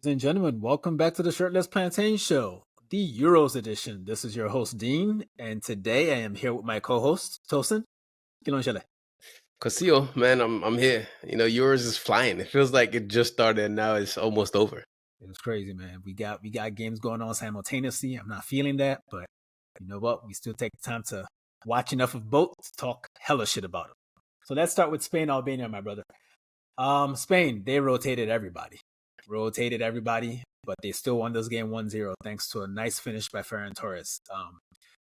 And gentlemen, welcome back to the Shirtless Plantain Show, the Euros edition. This is your host, Dean, and today I am here with my co-host, Tosin. Kilonshele. Cosillo, man, I'm here. Yours is flying. It feels like it just started and now it's almost over. It's crazy, man. We got games going on simultaneously. I'm not feeling that, but you know what? We still take the time to watch enough of both to talk hella shit about them. So let's start with Spain, Albania, my brother. Spain, they rotated everybody, but they still won this game 1-0 thanks to a nice finish by Ferran Torres.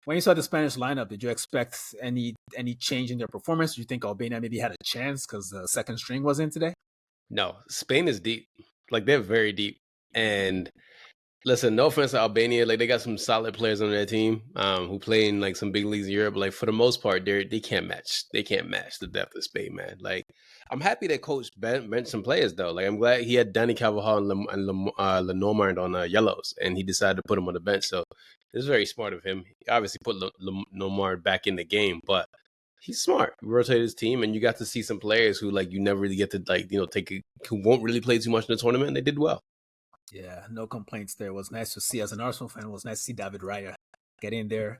When you saw the Spanish lineup, did you expect any change in their performance? Do you think Albania maybe had a chance because the second string was in today? No, Spain is deep. Like, they're very deep. And listen, no offense to Albania, like they got some solid players on their team who play in like some big leagues in Europe. But, like, for the most part, they can't match. They can't match the depth of Spain, man. Like, I'm happy that coach benched some players though. Like, I'm glad he had Danny Carvajal and Lenormand on yellows, and he decided to put him on the bench. So it's very smart of him. He obviously put Lenormand back in the game, but he's smart. He rotated his team, and you got to see some players who like you never really get to who won't really play too much in the tournament. And they did well. Yeah, no complaints there. It was nice to see, as an Arsenal fan, it was nice to see David Raya get in there,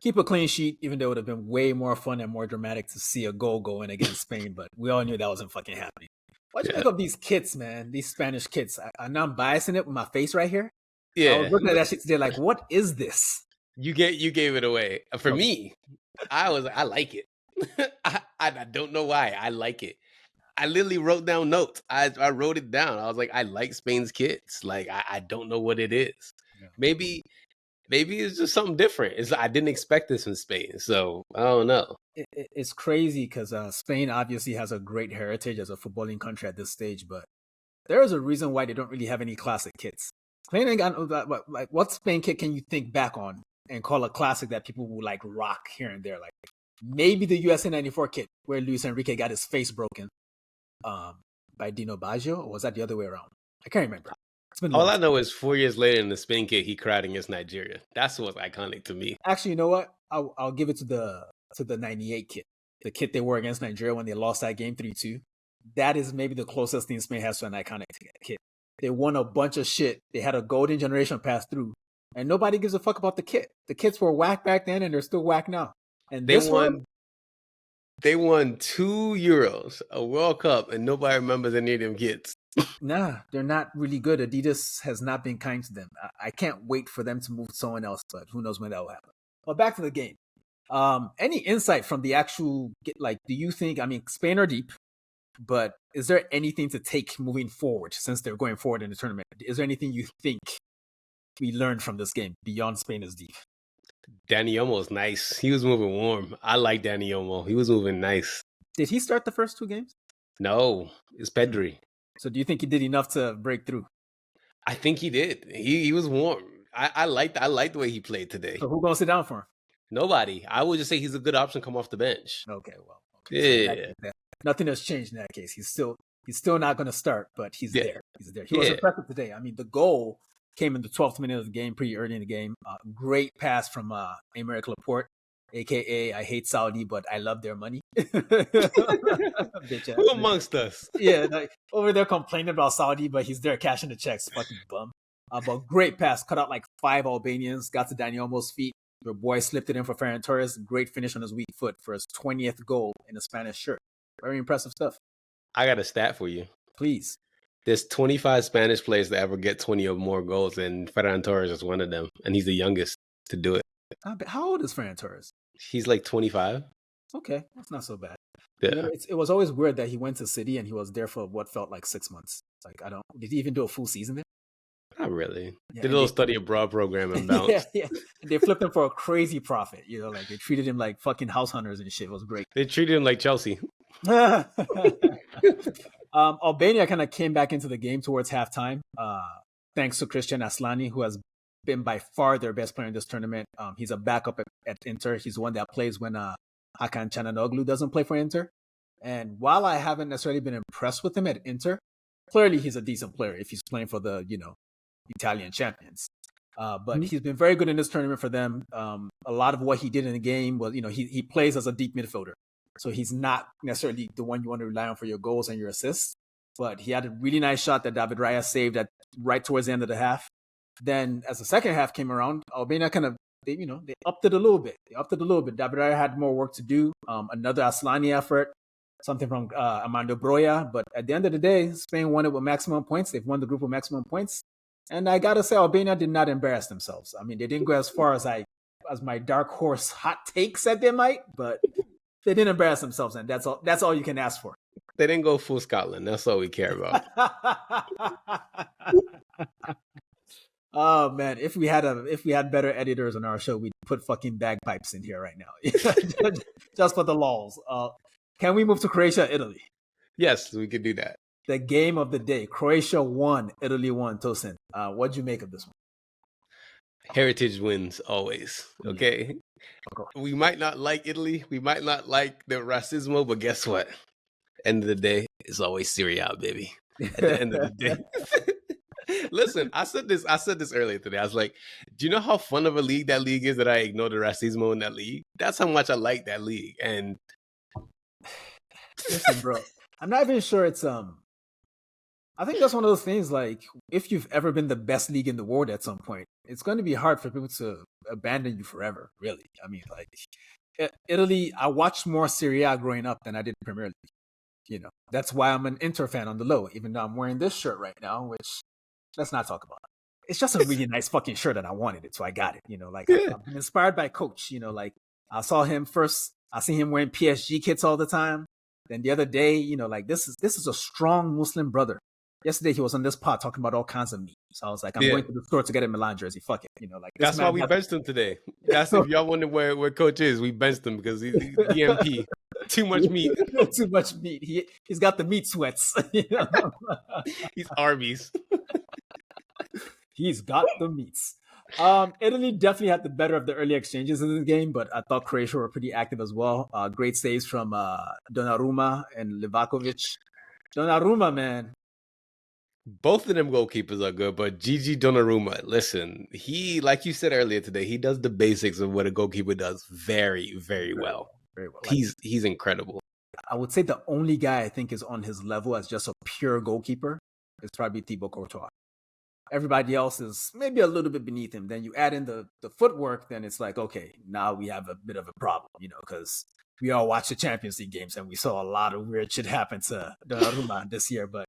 keep a clean sheet, even though it would have been way more fun and more dramatic to see a goal go in against Spain, but we all knew that wasn't fucking happening. Why'd you make up these kits, man? These Spanish kits. I know I'm biasing it with my face right here. Yeah. I was looking at that shit today like, what is this? You gave it away. For me, I like it. I don't know why. I like it. I literally wrote down notes. I wrote it down. I was like, I like Spain's kits. Like, I don't know what it is. Yeah. Maybe it's just something different. I didn't expect this from Spain, so I don't know. It's crazy because Spain obviously has a great heritage as a footballing country at this stage, but there is a reason why they don't really have any classic kits. Spain ain't got like what Spain kit can you think back on and call a classic that people will like rock here and there? Like maybe the USA '94 kit where Luis Enrique got his face broken by Dino Baggio, or was that the other way around? I can't remember. All I know is 4 years later in the Spain kit, he cried against Nigeria. That's what's iconic to me. Actually, you know what? I'll give it to the '98 kit, the kit they wore against Nigeria when they lost that game 3-2. That is maybe the closest thing Spain has to an iconic kit. They won a bunch of shit. They had a golden generation pass through, and nobody gives a fuck about the kit. The kits were whack back then, and they're still whack now. And They won 2 Euros, a World Cup, and nobody remembers any of them kits. Nah, they're not really good. Adidas has not been kind to them. I can't wait for them to move to someone else, but who knows when that will happen. But back to the game. Any insight from the actual, like, do you think, Spain are deep, but is there anything to take moving forward since they're going forward in the tournament? Is there anything you think we learned from this game beyond Spain is deep? Dani Olmo's nice. He was moving warm. I like Dani Olmo. He was moving nice. Did he start the first 2 games? No, it's Pedri. So do you think he did enough to break through? I think he did. He was warm. I liked the way he played today. So who gonna sit down for him? Nobody. I would just say he's a good option come off the bench. Okay, well. Okay. Yeah. So nothing has changed in that case. He's still not gonna start, but he's there. He's there. He was impressive today. The goal came in the 12th minute of the game, pretty early in the game. Great pass from Aymeric Laporte, a.k.a. I hate Saudi, but I love their money. Who amongst us? Yeah, like, over there complaining about Saudi, but he's there cashing the checks. Fucking bum. But great pass. Cut out like 5 Albanians. Got to Dani Olmo's feet. Your boy slipped it in for Ferran Torres. Great finish on his weak foot for his 20th goal in a Spanish shirt. Very impressive stuff. I got a stat for you. Please. There's 25 Spanish players that ever get 20 or more goals, and Ferran Torres is one of them, and he's the youngest to do it. How old is Ferran Torres? He's like 25. Okay, that's not so bad. Yeah. It was always weird that he went to City and he was there for what felt like 6 months. Like, did he even do a full season there? Not really. Yeah, did a little study abroad program and bounced. Yeah. They flipped him for a crazy profit. Like they treated him like fucking house hunters and shit. It was great. They treated him like Chelsea. Albania kind of came back into the game towards halftime, thanks to Christian Aslani, who has been by far their best player in this tournament. He's a backup at Inter. He's the one that plays when Hakan Çalhanoğlu doesn't play for Inter. And while I haven't necessarily been impressed with him at Inter, clearly he's a decent player if he's playing for the, Italian champions. But he's been very good in this tournament for them. A lot of what he did in the game was, he plays as a deep midfielder. So he's not necessarily the one you want to rely on for your goals and your assists. but he had a really nice shot that David Raya saved at right towards the end of the half. Then as the second half came around, Albania kind of, they upped it a little bit. David Raya had more work to do. Another Aslani effort, something from Armando Broya. But at the end of the day, Spain won it with maximum points. They've won the group with maximum points. And I got to say, Albania did not embarrass themselves. I mean, they didn't go as far as my dark horse hot take said they might, but they didn't embarrass themselves. And that's all you can ask for. They didn't go full Scotland. That's all we care about. Oh man, if we had better editors on our show, we'd put fucking bagpipes in here right now, just for the lulz. Can we move to Croatia, Italy? Yes, we could do that. The game of the day: Croatia won, Italy won. Tosin, what'd you make of this one? Heritage wins always. Okay, we might not like Italy, we might not like the racismo, but guess what? End of the day, it's always Serie A, baby. At the end of the day. Listen, I said this earlier today. I was like, do you know how fun of a league that league is that I ignore the racismo in that league? That's how much I like that league. And listen, bro, I'm not even sure it's I think that's one of those things, like, if you've ever been the best league in the world at some point, it's going to be hard for people to abandon you forever, really. I mean, like, Italy, I watched more Serie A growing up than I did Premier League. That's why I'm an Inter fan on the low, even though I'm wearing this shirt right now, which, let's not talk about it. It's just a really nice fucking shirt and I wanted it, so I got it. I'm inspired by Coach. Like, I saw him first, I see him wearing PSG kits all the time. Then the other day, like, this is a strong Muslim brother. Yesterday he was on this pod talking about all kinds of meat. So I was like, I'm going to the store to get a Milan jersey. Fuck it. That's why we benched him today. That's if y'all wonder where Coach is. We benched him because he's DMP. Too much meat. Too much meat. He's got the meat sweats. He's Arby's. He's got the meats. Italy definitely had the better of the early exchanges in the game, but I thought Croatia were pretty active as well. Great saves from Donnarumma and Livakovic. Donnarumma, man. Both of them goalkeepers are good, but Gigi Donnarumma, listen, he, like you said earlier today, he does the basics of what a goalkeeper does very, very well. Very well. He's incredible. I would say the only guy I think is on his level as just a pure goalkeeper is probably Thibaut Courtois. Everybody else is maybe a little bit beneath him. Then you add in the footwork, then it's like, okay, now we have a bit of a problem, because we all watched the Champions League games and we saw a lot of weird shit happen to Donnarumma this year. But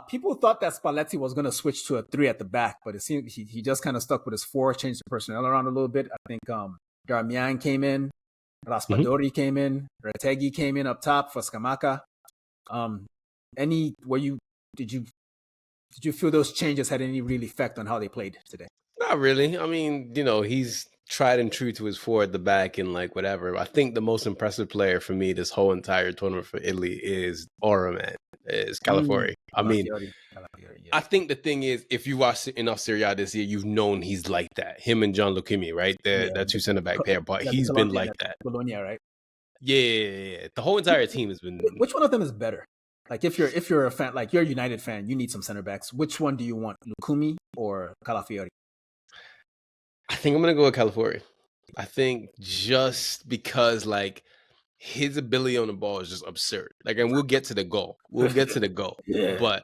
people thought that Spalletti was going to switch to a 3 at the back, but it seemed he just kind of stuck with his 4, changed the personnel around a little bit. I think Darmian came in, Raspadori came in, Retegui came in up top for Scamacca. Did you feel those changes had any real effect on how they played today? Not really. I mean, he's tried and true to his 4 at the back and like whatever. I think the most impressive player for me this whole entire tournament for Italy is Calafiori. I mean, I think the thing is, if you watch enough Serie A this year, you've known he's like that. Him and John Lucchini, right? That 2 center back pair, but he's been like that. Bologna, right? Yeah. The whole entire team has been. Which one of them is better? Like, if you're a fan, like you're a United fan, you need some center backs. Which one do you want, Lucchini or Calafiori? I think I'm gonna go with Calafiori. I think just because like his ability on the ball is just absurd. Like, and we'll get to the goal. Yeah. But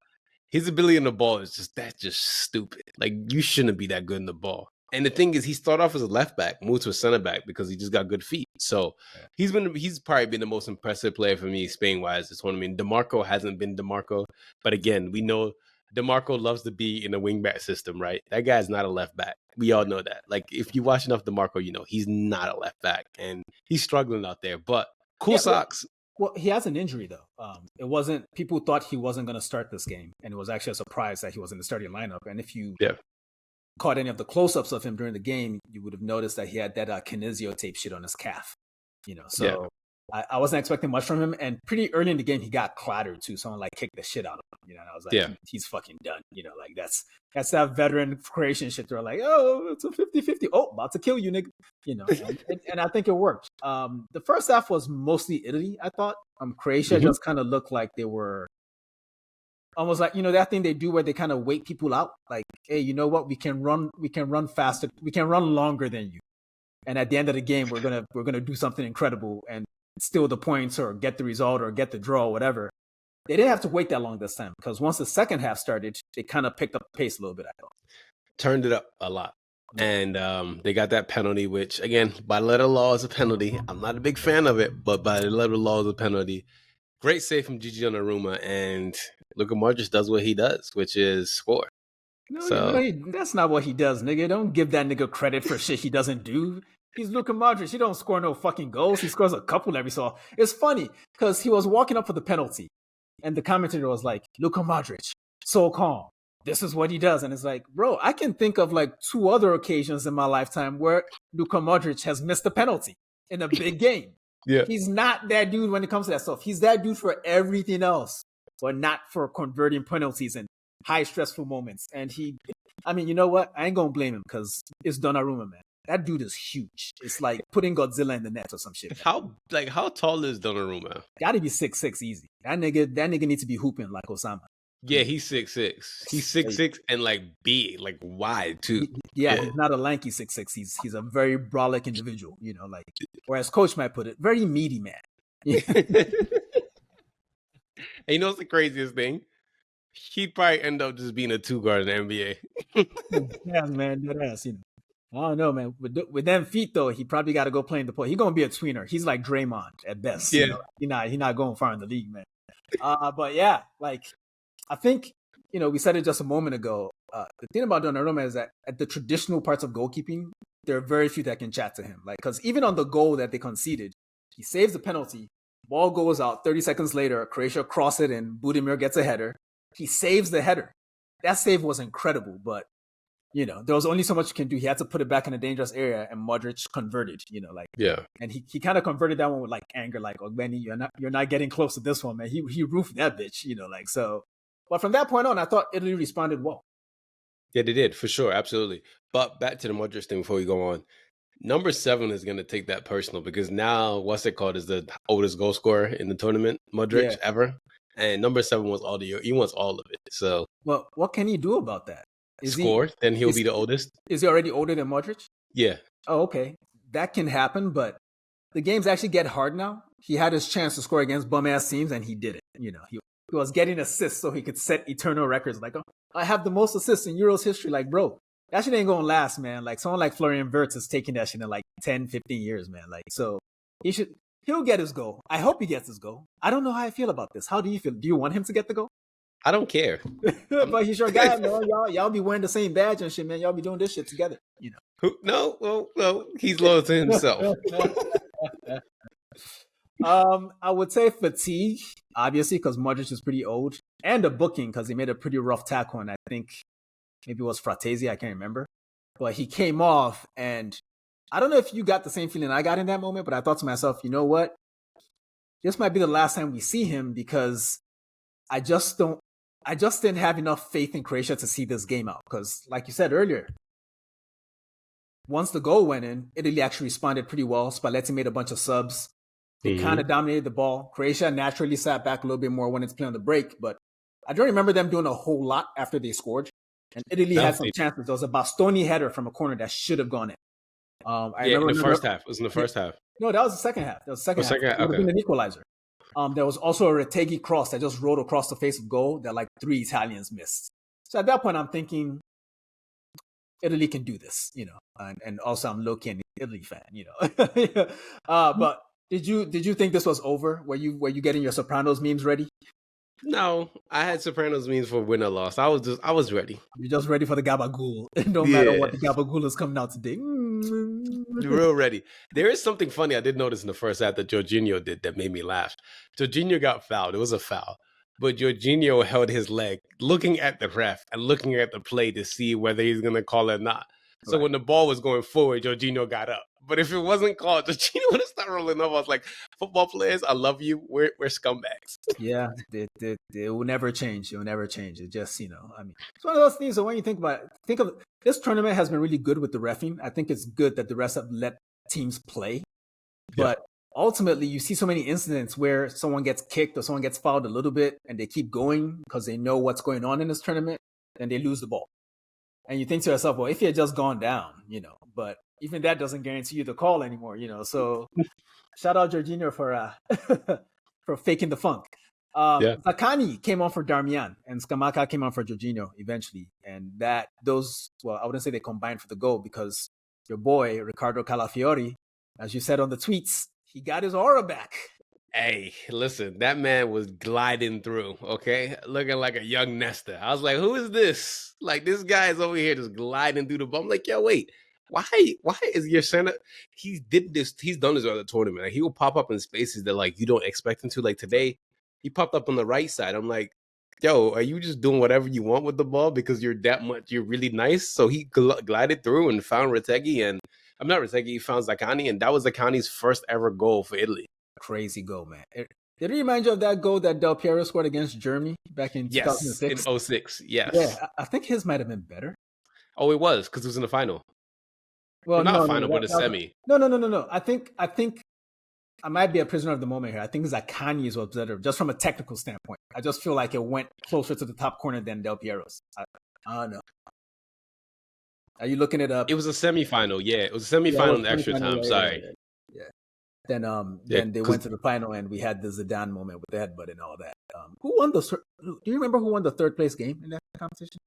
his ability on the ball is just stupid. Like, you shouldn't be that good in the ball. And the thing is, he started off as a left back, moved to a center back because he just got good feet. So he's probably been the most impressive player for me, Spain-wise, this tournament. DeMarco hasn't been DeMarco. But again, we know DeMarco loves to be in a wing-back system, right? That guy's not a left back. We all know that. Like, if you watch enough DeMarco, he's not a left back. And he's struggling out there. But cool socks. Well, he has an injury, though. People thought he wasn't going to start this game. And it was actually a surprise that he was in the starting lineup. And if you caught any of the close-ups of him during the game, you would have noticed that he had that kinesio tape shit on his calf. So I wasn't expecting much from him. And pretty early in the game, he got clattered too. Someone like kicked the shit out of him. And I was like, he's fucking done. Like that's that veteran Croatian shit. They're like, oh, it's a 50-50. Oh, about to kill you, nigga. And I think it worked. The first half was mostly Italy, I thought. Croatia just kind of looked like they were almost like, that thing they do where they kind of wait people out. Like, hey, you know what? We can run faster. We can run longer than you. And at the end of the game, we're gonna do something incredible and steal the points or get the result or get the draw or whatever. they didn't have to wait that long this time because once the second half started, they kind of picked up the pace a little bit, I thought. Turned it up a lot. Yeah. And they got that penalty, which, again, by letter of law is a penalty. I'm not a big fan of it, but by the letter of law is a penalty. Great save from Gigi Donnarumma, and Luka Modric does what he does, which is score. No, that's not what he does, nigga. Don't give that nigga credit for shit he doesn't do. He's Luka Modric. He don't score no fucking goals. He scores a couple every so. It's funny because he was walking up for the penalty, and the commentator was like, "Luka Modric, so calm. This is what he does." And it's like, bro, I can think of like 2 other occasions in my lifetime where Luka Modric has missed a penalty in a big game. Yeah, he's not that dude when it comes to that stuff. He's that dude for everything else, but not for converting penalties and high stressful moments. And you know what? I ain't gonna blame him because it's Donnarumma, man. That dude is huge. It's like putting Godzilla in the net or some shit. Man. How tall is Donnarumma? Gotta be 6'6" easy. That nigga needs to be hooping like Osama. Yeah, he's 6'6". He's 6'6" and like big, like wide too. Yeah, he's not a lanky 6'6". He's a very brolic individual, you know, like, or as Coach might put it, very meaty man. And you know what's the craziest thing? He'd probably end up just being a 2-guard in the NBA. Yeah, man, that ass, you know. I don't know, man. With them feet though, he probably got to go play in the post. He's gonna be a tweener. He's like Draymond at best. Yeah, you know? He's not going far in the league, man. But yeah, like I think we said it just a moment ago. The thing about Donnarumma is that at the traditional parts of goalkeeping, there are very few that can chat to him. Like, because even on the goal that they conceded, he saves the penalty. Ball goes out. 30 seconds later, Croatia cross it, and Budimir gets a header. He saves the header. That save was incredible, but there was only so much you can do. He had to put it back in a dangerous area, and Modric converted. And he kind of converted that one with like anger, like, "Oh, Benny, you're not getting close to this one, man." He roofed that bitch, so. But from that point on, I thought Italy responded well. Yeah, they did for sure, absolutely. But back to the Modric thing before we go on. Number 7 is going to take that personal because now what's it called is the oldest goal scorer in the tournament, Modric ever, and number 7 was all he wants all of it. So, well, what can he do about that? Then he'll be the oldest. Is he already older than Modric? Yeah. Oh, okay. That can happen, but the games actually get hard now. He had his chance to score against bum-ass teams, and he did it. He was getting assists so he could set eternal records. Like, oh, I have the most assists in Euros history. Like, bro, that shit ain't going to last, man. Like, someone like Florian Wirtz is taking that shit in like 10, 15 years, man. Like, so he'll get his goal. I hope he gets his goal. I don't know how I feel about this. How do you feel? Do you want him to get the goal? I don't care. But he sure got it, man. Y'all be wearing the same badge and shit, man. Y'all be doing this shit together, No, well, he's loyal to himself. I would say fatigue, obviously, because Modric is pretty old, and the booking, because he made a pretty rough tackle, and I think maybe it was Fratesi, I can't remember. But he came off, and I don't know if you got the same feeling I got in that moment, but I thought to myself, you know what? This might be the last time we see him because I just didn't have enough faith in Croatia to see this game out. Because, like you said earlier, once the goal went in, Italy actually responded pretty well. Spalletti made a bunch of subs. They kind of dominated the ball. Croatia naturally sat back a little bit more when it's playing on the break, but I don't remember them doing a whole lot after they scored. And Italy had some chances. There was a Bastoni header from a corner that should have gone in. In the first half. It was in the first half. No, that was the second half. That was the second half. It would have been an equalizer. There was also a Retegui cross that just rolled across the face of goal that like 3 Italians missed. So at that point, I'm thinking Italy can do this, and also I'm low-key an Italy fan, But did you think this was over? Were you getting your Sopranos memes ready? No, I had Sopranos memes for win or loss. I was ready. You're just ready for the gabagool. No matter what, the gabagool is coming out today. Real ready. There is something funny I did notice in the first half that Jorginho did that made me laugh. Jorginho got fouled. It was a foul. But Jorginho held his leg, looking at the ref and looking at the play to see whether he's going to call it or not. So when the ball was going forward, Jorginho got up. But if it wasn't called, Jorginho would have started rolling up. I was like, football players, I love you. We're scumbags. Yeah, it will never change. It will never change. It just, it's one of those things that when you think of this tournament has been really good with the reffing. I think it's good that the refs have let teams play. But ultimately, you see so many incidents where someone gets kicked or someone gets fouled a little bit and they keep going because they know what's going on in this tournament and they lose the ball. And you think to yourself, well, if he had just gone down, but even that doesn't guarantee you the call anymore, So shout out Jorginho for faking the funk. Yeah. Zakani came on for Darmian, and Skamaka came on for Jorginho eventually. And I wouldn't say they combined for the goal because your boy, Ricardo Calafiori, as you said on the tweets, he got his aura back. Hey, listen, that man was gliding through, okay? Looking like a young Nesta. I was like, who is this? Like, this guy is over here just gliding through the ball. I'm like, yo, wait, why is your center? He's done this other tournament. Like, he will pop up in spaces that, like, you don't expect him to. Like, today, he popped up on the right side. I'm like, yo, are you just doing whatever you want with the ball because you're really nice? So he glided through and found Retegui, and I'm not Retegui, he found Zakani, and that was Zakani's first ever goal for Italy. Crazy goal, man. Did it remind you of that goal that Del Piero scored against Germany back in 2006? In 06, yes. Yeah, I think his might have been better. Oh, it was because it was in the final. Well, not a final, but a semi. No. I think I might be a prisoner of the moment here. I think Zakani was better, just from a technical standpoint. I just feel like it went closer to the top corner than Del Piero's. I don't know. Are you looking it up? It was a semifinal. Yeah, it was a semifinal in extra time. Sorry. Yeah. Then they went to the final, and we had the Zidane moment with the headbutt and all that. Who won do you remember who won the third place game in that competition?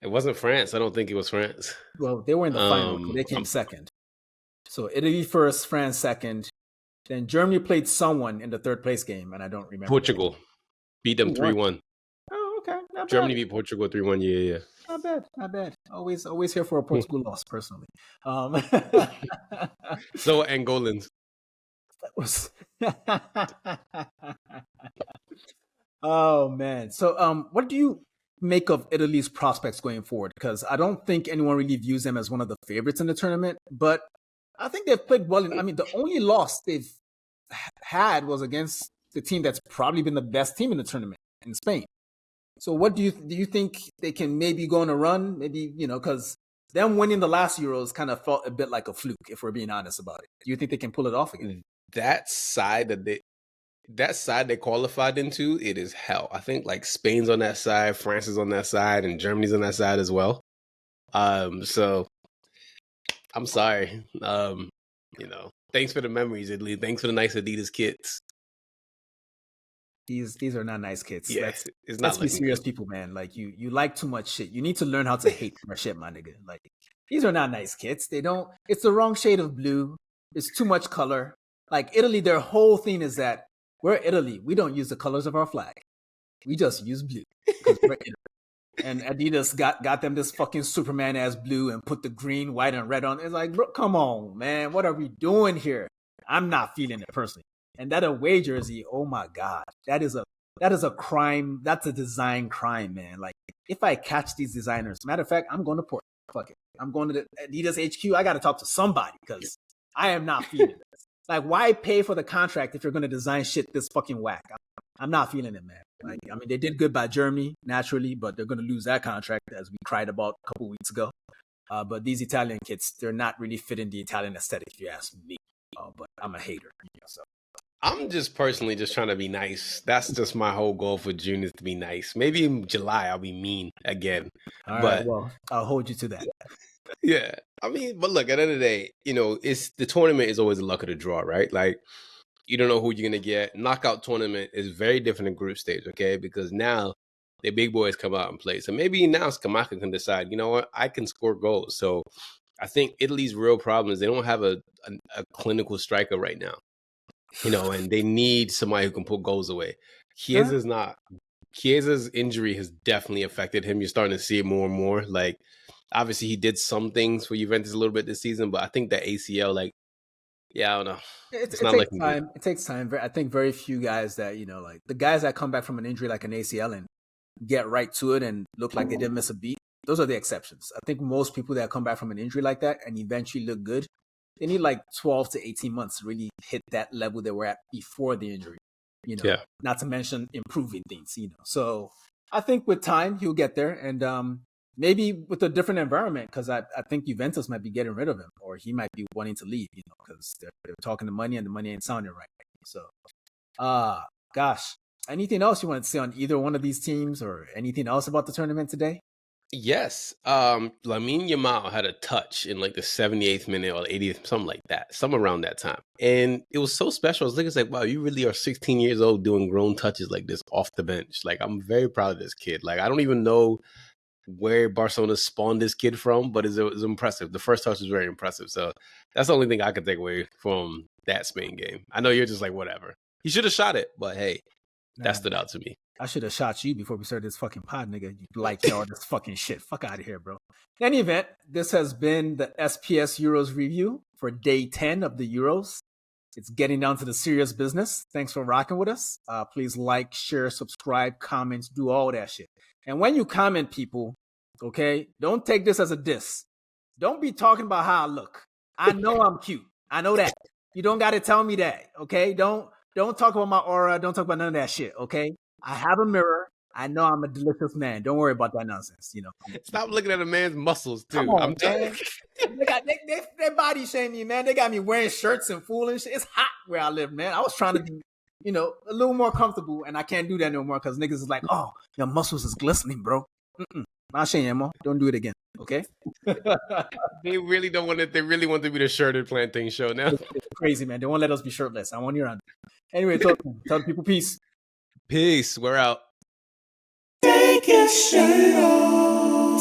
It wasn't France. I don't think it was France. Well, they were in the final. So they came second. So Italy first, France second. Then Germany played someone in the third place game, and I don't remember. Portugal beat them 3-1. Oh, okay. Not Germany bad. beat Portugal 3-1. Yeah. Not bad. Always here for a Portugal loss, personally. So Angolans. That was. Oh man. So what do you make of Italy's prospects going forward? Because I don't think anyone really views them as one of the favorites in the tournament, but I think they've played well. The only loss they've had was against the team that's probably been the best team in the tournament in Spain. So what do you think they can maybe go on a run? Maybe, because them winning the last Euros kind of felt a bit like a fluke, if we're being honest about it. Do you think they can pull it off again? That side they qualified into, it is hell. I think like Spain's on that side, France is on that side, and Germany's on that side as well. So I'm sorry. Thanks for the memories, Italy. Thanks for the nice Adidas kits. These are not nice kits. Yeah, let's be serious, people, man. Like you like too much shit. You need to learn how to hate more shit, my nigga. Like these are not nice kits. It's the wrong shade of blue. It's too much color. Like Italy, their whole thing is that we're Italy. We don't use the colors of our flag. We just use blue because we're Italy. And Adidas got them this fucking Superman ass blue and put the green, white, and red on. It's like, bro, come on, man. What are we doing here? I'm not feeling it personally. And that away jersey, oh my God, that is a crime. That's a design crime, man. Like if I catch these designers, matter of fact, I'm going to Port. Fuck it. I'm going to the Adidas HQ. I got to talk to somebody because I am not feeling this. Like why pay for the contract if you're going to design shit this fucking whack? I'm not feeling it, man. Like, they did good by Germany naturally, but they're going to lose that contract as we cried about a couple weeks ago. But these Italian kits, they're not really fitting the Italian aesthetic, if you ask me. But I'm a hater, so. I'm just personally just trying to be nice. That's just my whole goal for June is to be nice. Maybe in July I'll be mean again. All right, well, I'll hold you to that. Yeah. But look, at the end of the day, it's the tournament is always the luck of the draw, right? Like you don't know who you're gonna get. Knockout tournament is very different than group stage, okay? Because now the big boys come out and play. So maybe now Scamacca can decide, you know what, I can score goals. So I think Italy's real problem is they don't have a clinical striker right now. And they need somebody who can put goals away. Chiesa's injury has definitely affected him. You're starting to see it more and more. Like, obviously, he did some things for Juventus a little bit this season, but I think that ACL, I don't know. It takes time. It takes time. I think very few guys that, like the guys that come back from an injury like an ACL and get right to it and look like they didn't miss a beat, those are the exceptions. I think most people that come back from an injury like that and eventually look good, they need like 12 to 18 months to really hit that level they were at before the injury, not to mention improving things, So I think with time, he'll get there and maybe with a different environment because I think Juventus might be getting rid of him or he might be wanting to leave, because they're talking the money and the money ain't sounding right. So, gosh, anything else you want to say on either one of these teams or anything else about the tournament today? Yes. Lamine Yamal had a touch in like the 78th minute or 80th, something like that, somewhere around that time. And it was so special. I was looking, it's like, wow, you really are 16 years old doing grown touches like this off the bench. Like, I'm very proud of this kid. Like, I don't even know where Barcelona spawned this kid from, but it was impressive. The first touch was very impressive. So that's the only thing I could take away from that Spain game. I know you're just like, whatever. He should have shot it, but hey, that stood out to me. I should have shot you before we started this fucking pod, nigga. You like all this fucking shit. Fuck out of here, bro. In any event, this has been the SPS Euros review for day 10 of the Euros. It's getting down to the serious business. Thanks for rocking with us. Please like, share, subscribe, comments, do all that shit. And when you comment, people, okay, don't take this as a diss. Don't be talking about how I look. I know I'm cute. I know that. You don't got to tell me that, okay? Don't talk about my aura. Don't talk about none of that shit, okay? I have a mirror. I know I'm a delicious man. Don't worry about that nonsense, you know. Stop looking at a man's muscles, too. Come on, man. They body shame me, man. They got me wearing shirts and fooling shit. It's hot where I live, man. I was trying to be, you know, a little more comfortable, and I can't do that no more because niggas is like, oh, your muscles is glistening, bro. Not shame you, mo. Don't do it again, okay? They really don't want it. They really want to be the shirted plantain show now. It's crazy, man. They won't let us be shirtless. I want you around. Anyway, tell the people peace. Peace. We're out. Take your shirt off.